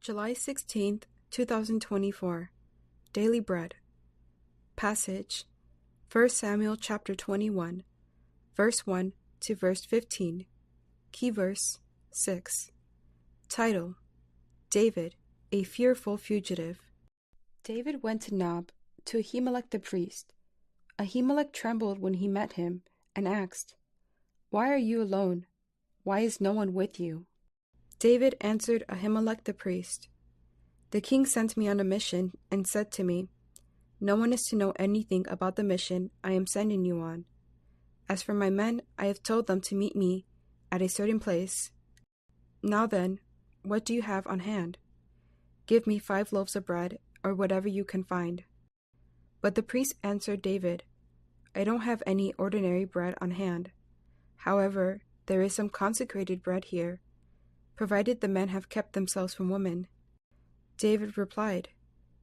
July 16th, 2024. Daily Bread. Passage: 1 Samuel chapter 21, verse 1 to verse 15. Key verse 6. Title: David, a fearful fugitive. David went to Nob, to Ahimelek the priest. Ahimelek trembled when he met him, and asked, "Why are you alone? Why is no one with you?" David answered Ahimelek the priest, "The king sent me on a mission and said to me, 'No one is to know anything about the mission I am sending you on. As for my men, I have told them to meet me at a certain place. Now then, what do you have on hand? Give me 5 loaves of bread, or whatever you can find.' But the priest answered David, 'I don't have any ordinary bread on hand. However, there is some consecrated bread here, provided the men have kept themselves from women.' David replied,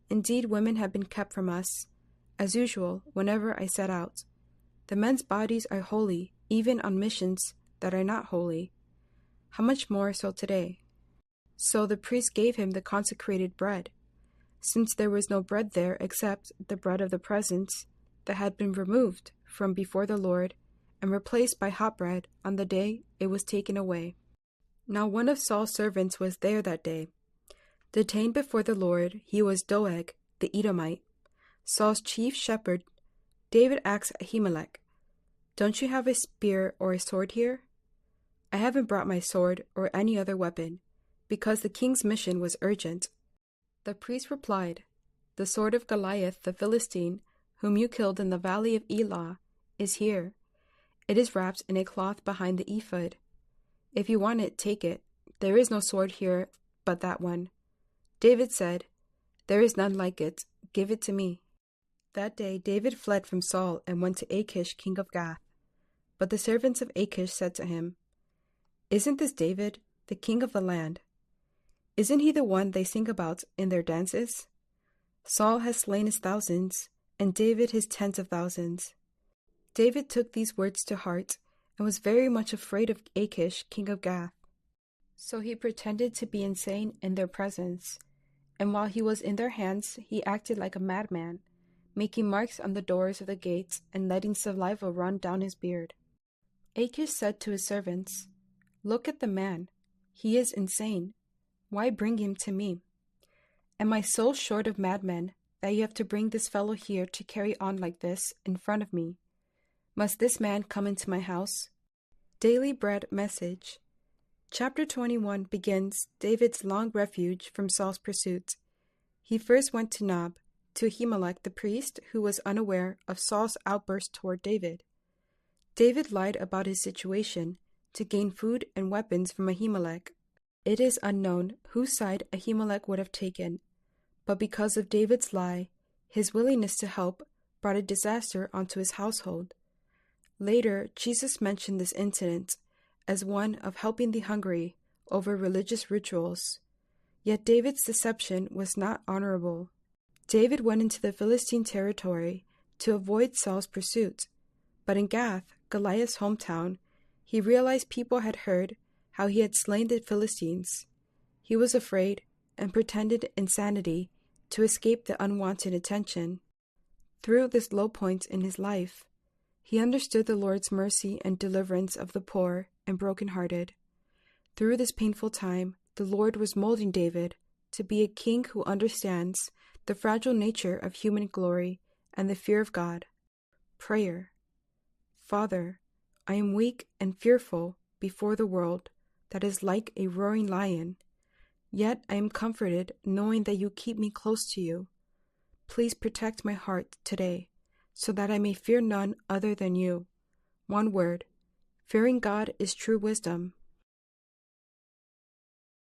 'Indeed, women have been kept from us, as usual, whenever I set out. The men's bodies are holy, even on missions that are not holy. How much more so today?' So the priest gave him the consecrated bread, since there was no bread there except the bread of the presence that had been removed from before the Lord and replaced by hot bread on the day it was taken away. Now one of Saul's servants was there that day. Detained before the Lord, he was Doeg, the Edomite, Saul's chief shepherd. David asked Ahimelek, 'Don't you have a spear or a sword here?' 'I haven't brought my sword or any other weapon, because the king's mission was urgent.' The priest replied, 'The sword of Goliath the Philistine, whom you killed in the valley of Elah, is here. It is wrapped in a cloth behind the ephod. If you want it, take it. There is no sword here but that one.' David said, 'There is none like it. Give it to me.' That day David fled from Saul and went to Achish, king of Gath. But the servants of Achish said to him, 'Isn't this David, the king of the land? Isn't he the one they sing about in their dances? Saul has slain his thousands, and David his tens of thousands.' David took these words to heart and was very much afraid of Achish, king of Gath. So he pretended to be insane in their presence, and while he was in their hands, he acted like a madman, making marks on the doors of the gates and letting saliva run down his beard. Achish said to his servants, 'Look at the man. He is insane. Why bring him to me? Am I so short of madmen that you have to bring this fellow here to carry on like this in front of me? Must this man come into my house?' Daily Bread Message. Chapter 21 begins David's long refuge from Saul's pursuit. He first went to Nob, to Ahimelek the priest, who was unaware of Saul's outburst toward David. David lied about his situation to gain food and weapons from Ahimelek. It is unknown whose side Ahimelek would have taken, but because of David's lie, his willingness to help brought a disaster onto his household. Later, Jesus mentioned this incident as one of helping the hungry over religious rituals. Yet David's deception was not honorable. David went into the Philistine territory to avoid Saul's pursuit, but in Gath, Goliath's hometown, he realized people had heard how he had slain the Philistines. He was afraid and pretended insanity to escape the unwanted attention. Through this low point in his life, he understood the Lord's mercy and deliverance of the poor and brokenhearted. Through this painful time, the Lord was molding David to be a king who understands the fragile nature of human glory and the fear of God. Prayer. Father, I am weak and fearful before the world that is like a roaring lion. Yet I am comforted knowing that you keep me close to you. Please protect my heart today, so that I may fear none other than you. One word: fearing God is true wisdom.